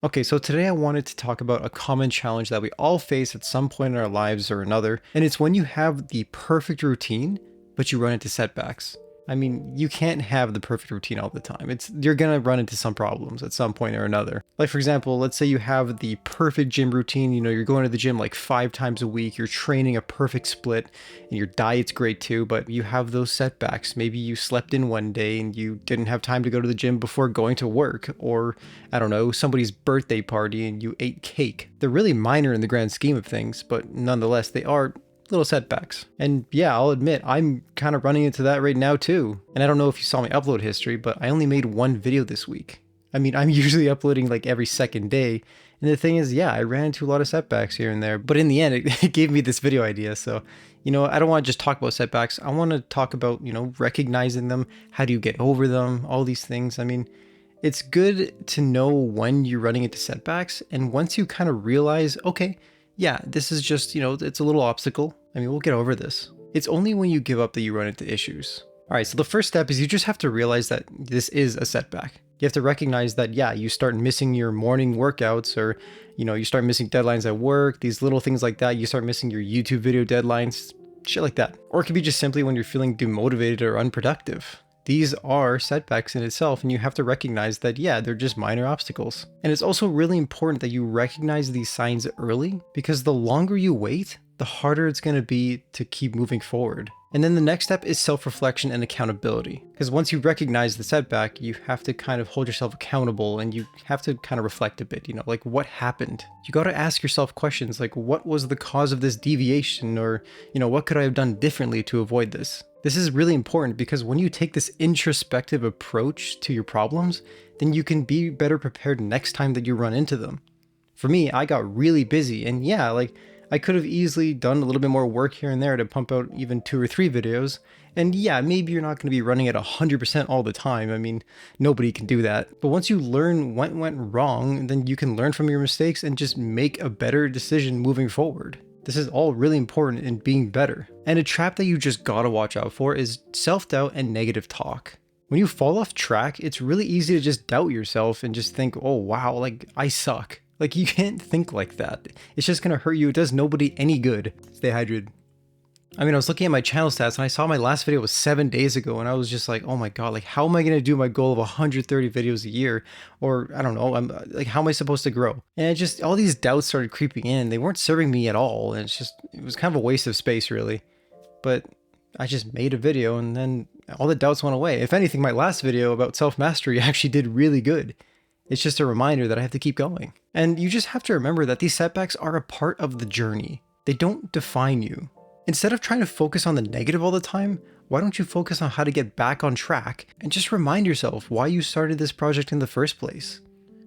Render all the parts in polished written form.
Okay, so today I wanted to talk about a common challenge that we all face at some point in our lives or another, and it's when you have the perfect routine, but you run into setbacks. I mean, you can't have the perfect routine all the time. You're gonna run into some problems at some point or another. Like for example, let's say you have the perfect gym routine, you're going to the gym like 5 times a week, you're training a perfect split, and your diet's great too, but you have those setbacks. Maybe you slept in one day and you didn't have time to go to the gym before going to work, or I don't know, somebody's birthday party and you ate cake. They're really minor in the grand scheme of things, but nonetheless, they are little setbacks. And yeah, I'll admit, I'm kind of running into that right now too. And I don't know if you saw my upload history, but I only made one video this week. I mean, I'm usually uploading like every second day. And the thing is, yeah, I ran into a lot of setbacks here and there, but in the end, it gave me this video idea. So, I don't want to just talk about setbacks. I want to talk about, recognizing them. How do you get over them? All these things. I mean, it's good to know when you're running into setbacks. And once you kind of realize, okay, yeah, this is just, it's a little obstacle. I mean, we'll get over this. It's only when you give up that you run into issues. All right, so the first step is you just have to realize that this is a setback. You have to recognize that, yeah, you start missing your morning workouts, or, you start missing deadlines at work, these little things like that. You start missing your YouTube video deadlines, shit like that. Or it could be just simply when you're feeling demotivated or unproductive. These are setbacks in itself, and you have to recognize that, yeah, they're just minor obstacles. And it's also really important that you recognize these signs early, because the longer you wait, the harder it's going to be to keep moving forward. And then the next step is self-reflection and accountability. Because once you recognize the setback, you have to kind of hold yourself accountable, and you have to kind of reflect a bit, like what happened? You got to ask yourself questions like, what was the cause of this deviation? Or, what could I have done differently to avoid this? This is really important because when you take this introspective approach to your problems, then you can be better prepared next time that you run into them. For me, I got really busy, and yeah, I could have easily done a little bit more work here and there to pump out even 2 or 3 videos. And yeah, maybe you're not going to be running at 100% all the time. I mean, nobody can do that. But once you learn what went wrong, then you can learn from your mistakes and just make a better decision moving forward. This is all really important in being better. And a trap that you just gotta watch out for is self-doubt and negative talk. When you fall off track, it's really easy to just doubt yourself and just think, oh wow, I suck. You can't think like that. It's just gonna hurt you. It does nobody any good. Stay hydrated. I mean, I was looking at my channel stats and I saw my last video was 7 days ago, and I was just like, oh my god, how am I going to do my goal of 130 videos a year? Or I don't know, how am I supposed to grow? And all these doubts started creeping in. They weren't serving me at all. And it was kind of a waste of space, really. But I just made a video and then all the doubts went away. If anything, my last video about self-mastery actually did really good. It's just a reminder that I have to keep going. And you just have to remember that these setbacks are a part of the journey. They don't define you. Instead of trying to focus on the negative all the time, why don't you focus on how to get back on track and just remind yourself why you started this project in the first place?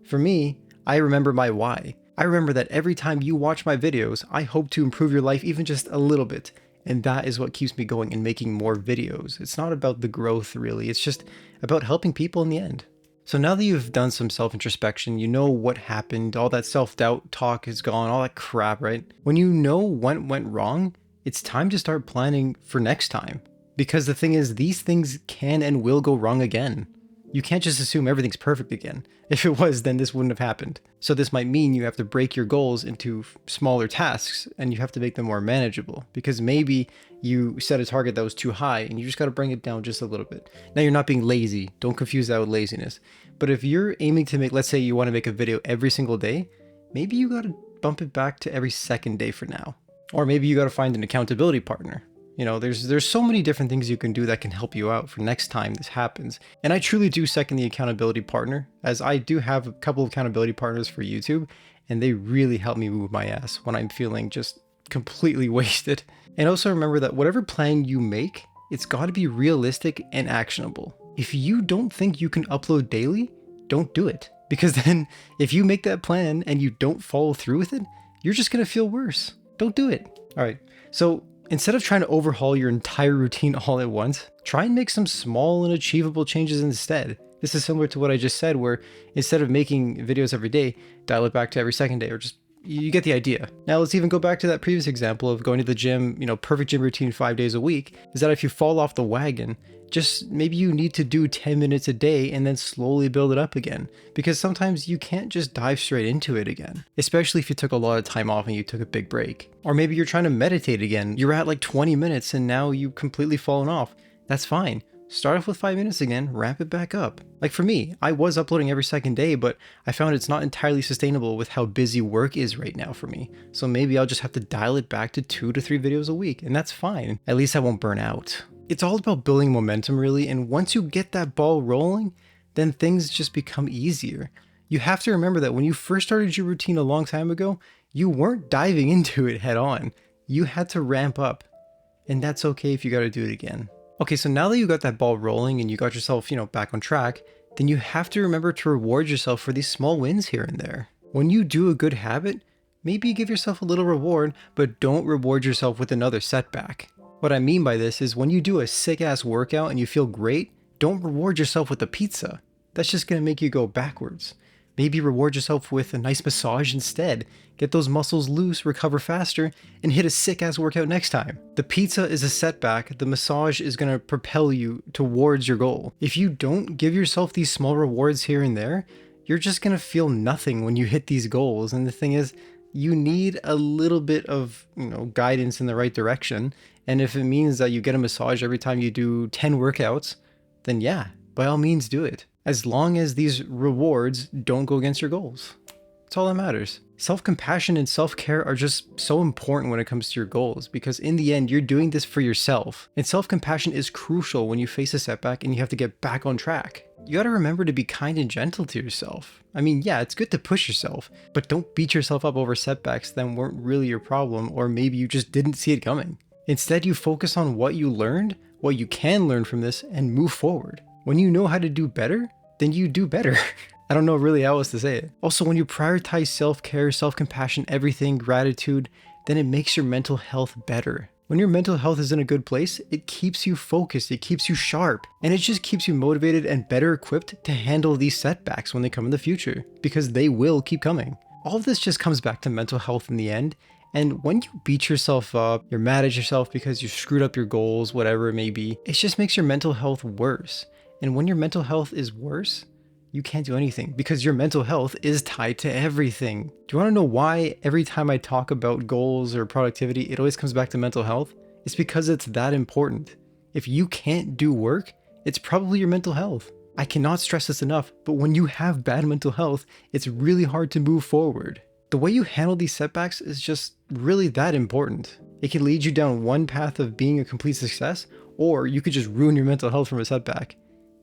For me, I remember my why. I remember that every time you watch my videos, I hope to improve your life even just a little bit. And that is what keeps me going and making more videos. It's not about the growth really, it's just about helping people in the end. So now that you've done some self-introspection, you know what happened, all that self-doubt talk is gone, all that crap, right? When you know what went wrong, it's time to start planning for next time. Because the thing is, these things can and will go wrong again. You can't just assume everything's perfect again. If it was, then this wouldn't have happened. So this might mean you have to break your goals into smaller tasks, and you have to make them more manageable. Because maybe you set a target that was too high and you just got to bring it down just a little bit. Now you're not being lazy. Don't confuse that with laziness. But if you're aiming to let's say you want to make a video every single day, maybe you got to bump it back to every second day for now. Or maybe you got to find an accountability partner. There's so many different things you can do that can help you out for next time this happens. And I truly do second the accountability partner, as I do have a couple of accountability partners for YouTube, and they really help me move my ass when I'm feeling just completely wasted. And also remember that whatever plan you make, it's got to be realistic and actionable. If you don't think you can upload daily, don't do it. Because then if you make that plan and you don't follow through with it, you're just going to feel worse. Don't do it. All right. So instead of trying to overhaul your entire routine all at once, try and make some small and achievable changes instead. This is similar to what I just said, where instead of making videos every day, dial it back to every second day, or just you get the idea. Now let's even go back to that previous example of going to the gym, perfect gym routine 5 days a week, is that if you fall off the wagon, just maybe you need to do 10 minutes a day and then slowly build it up again. Because sometimes you can't just dive straight into it again, especially if you took a lot of time off and you took a big break. Or maybe you're trying to meditate again. You're at like 20 minutes and now you've completely fallen off. That's fine. Start off with 5 minutes again, ramp it back up. Like for me, I was uploading every second day, but I found it's not entirely sustainable with how busy work is right now for me. So maybe I'll just have to dial it back to 2 to 3 videos a week, and that's fine. At least I won't burn out. It's all about building momentum really, and once you get that ball rolling, then things just become easier. You have to remember that when you first started your routine a long time ago, you weren't diving into it head on. You had to ramp up, and that's okay if you gotta do it again. Okay, so now that you got that ball rolling and you got yourself, back on track, then you have to remember to reward yourself for these small wins here and there. When you do a good habit, maybe you give yourself a little reward, but don't reward yourself with another setback. What I mean by this is when you do a sick-ass workout and you feel great, don't reward yourself with a pizza. That's just gonna make you go backwards. Maybe reward yourself with a nice massage instead. Get those muscles loose, recover faster, and hit a sick-ass workout next time. The pizza is a setback, the massage is gonna propel you towards your goal. If you don't give yourself these small rewards here and there, you're just gonna feel nothing when you hit these goals. And the thing is, you need a little bit of, guidance in the right direction. And if it means that you get a massage every time you do 10 workouts, then yeah, by all means do it. As long as these rewards don't go against your goals. That's all that matters. Self-compassion and self-care are just so important when it comes to your goals, because in the end, you're doing this for yourself. And self-compassion is crucial when you face a setback and you have to get back on track. You gotta remember to be kind and gentle to yourself. I mean, yeah, it's good to push yourself, but don't beat yourself up over setbacks that weren't really your problem, or maybe you just didn't see it coming. Instead, you focus on what you learned, what you can learn from this, and move forward. When you know how to do better, then you do better. I don't know really how else to say it. Also, when you prioritize self-care, self-compassion, everything, gratitude, then it makes your mental health better. When your mental health is in a good place, it keeps you focused, it keeps you sharp, and it just keeps you motivated and better equipped to handle these setbacks when they come in the future, because they will keep coming. All of this just comes back to mental health in the end. And when you beat yourself up, you're mad at yourself because you screwed up your goals, whatever it may be, it just makes your mental health worse. And when your mental health is worse, you can't do anything because your mental health is tied to everything. Do you want to know why every time I talk about goals or productivity, it always comes back to mental health? It's because it's that important. If you can't do work, it's probably your mental health. I cannot stress this enough, but when you have bad mental health, it's really hard to move forward. The way you handle these setbacks is just really that important. It can lead you down one path of being a complete success, or you could just ruin your mental health from a setback.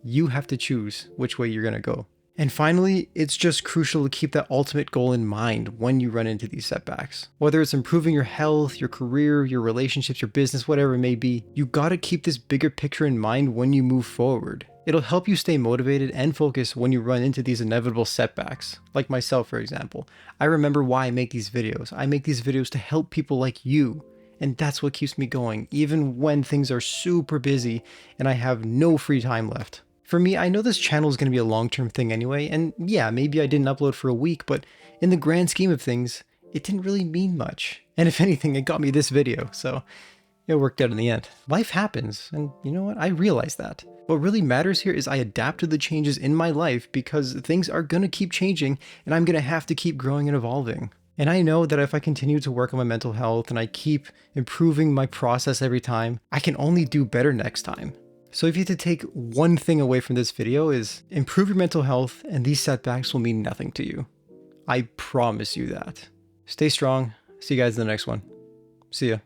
You have to choose which way you're gonna go. And finally, it's just crucial to keep that ultimate goal in mind when you run into these setbacks. Whether it's improving your health, your career, your relationships, your business, whatever it may be, you gotta keep this bigger picture in mind when you move forward. It'll help you stay motivated and focused when you run into these inevitable setbacks. Like myself, for example. I remember why I make these videos. I make these videos to help people like you. And that's what keeps me going, even when things are super busy and I have no free time left. For me, I know this channel is going to be a long-term thing anyway, and yeah, maybe I didn't upload for a week, but in the grand scheme of things, it didn't really mean much. And if anything, it got me this video, so it worked out in the end. Life happens, and you know what? I realize that. What really matters here is I adapt to the changes in my life because things are going to keep changing, and I'm going to have to keep growing and evolving. And I know that if I continue to work on my mental health and I keep improving my process every time, I can only do better next time. So if you had to take one thing away from this video is improve your mental health and these setbacks will mean nothing to you. I promise you that. Stay strong. See you guys in the next one. See ya.